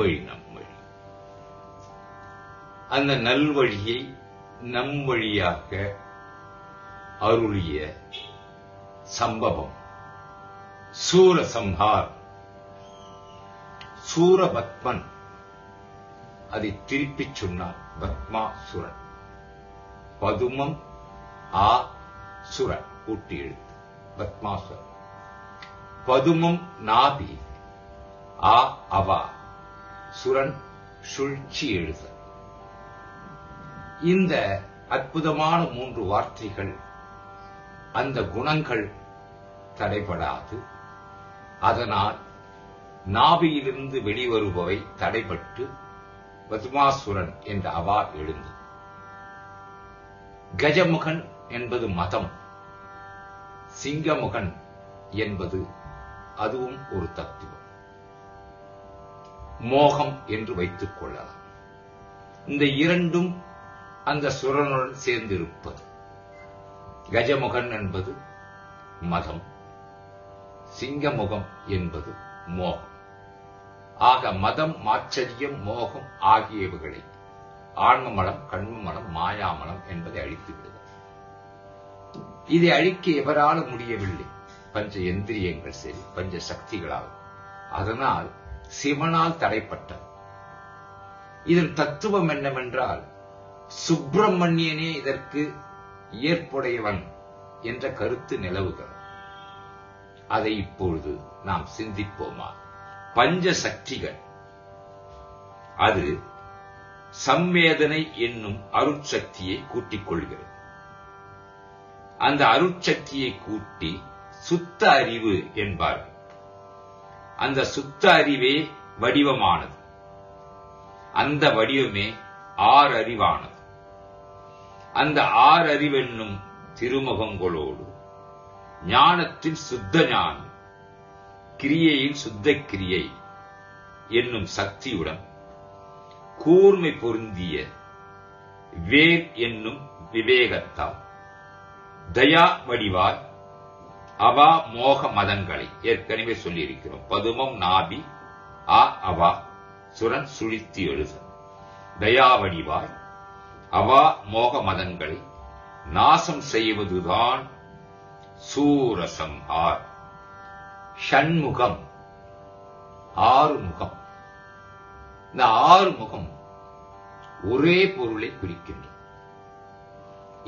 அவ்வழி நம் வழி. அந்த நல்வழியை நம் வழியாக அருளிய சம்பவம் சூரசம்ஹார். சூரபத்மன் அதை திருப்பிச் சொன்னார். பத்மாசுரன். பதுமம் ஆ சுரன் கூட்டி எழுத்து பத்மாசுரன். பதுமம் நாபி ஆ அவா சுரன் சுழ்ச்சி எழுத. இந்த அற்புதமான 3 வார்த்தைகள் அந்த குணங்கள் தடைபடாது. அதனால் நாபியிலிருந்து வெளிவருபவை தடைபட்டு பத்மாசுரன் என்ற அவா எழுந்தது. கஜமுகன் என்பது மதம், சிங்கமுகன் என்பது அதுவும் ஒரு தத்துவம், மோகம் என்று வைத்துக் கொள்ளலாம். இந்த இரண்டும் அந்த சுரனுடன் சேர்ந்திருப்பது. கஜமுகன் என்பது மதம், சிங்கமுகம் என்பது மோகம். ஆக மதம், மாச்சரியம், மோகம் ஆகியவைகளை ஆன்மமலம், கண்மமலம், மாயாமலம் என்பதை அழித்து விடுகிறது. இதை அழிக்க எவரால முடியவில்லை. பஞ்ச இந்திரியங்கள் சரி, பஞ்ச சக்திகளால். அதனால் சிவனால் தடைப்பட்டது. இதன் தத்துவம் என்னவென்றால், சுப்பிரமணியனே இதற்கு ஏற்புடையவன் என்ற கருத்து நிலவுகிறது. அதை இப்பொழுது நாம் சிந்திப்போமா? பஞ்ச சக்திகள், அது சம்வேதனை என்னும் அருட்சக்தியை கூட்டிக் கொள்கிறது. அந்த அருட்சக்தியை கூட்டி சுத்த அறிவு என்பார். அந்த சுத்த அறிவே வடிவமானது. அந்த வடிவமே ஆறறிவானது. அந்த ஆறறிவென்னும் திருமுகங்களோடு ஞானத்தில் சுத்த ஞானம், கிரியையில் சுத்த கிரியை என்னும் சக்தியுடன் கூர்மை பொருந்திய வேர் என்னும் விவேகத்தால் தயா வடிவால் அவா மோக மதங்களை ஏற்கனவே சொல்லியிருக்கிறோம். பதுமம் நாபி ஆ அவா சுரன் சுழித்து எழுத. தயா வடிவால் அவா மோக மதங்களை நாசம் செய்வதுதான் சூரசம்ஹார். ஷண்முகம், 6 முகம். இந்த 6 முகம் ஒரே பொருளை குறிக்கின்றன.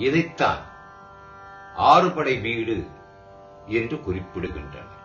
இதைத்தான் 6 படை வீடு என்று குறிப்பிடுகின்றனர்.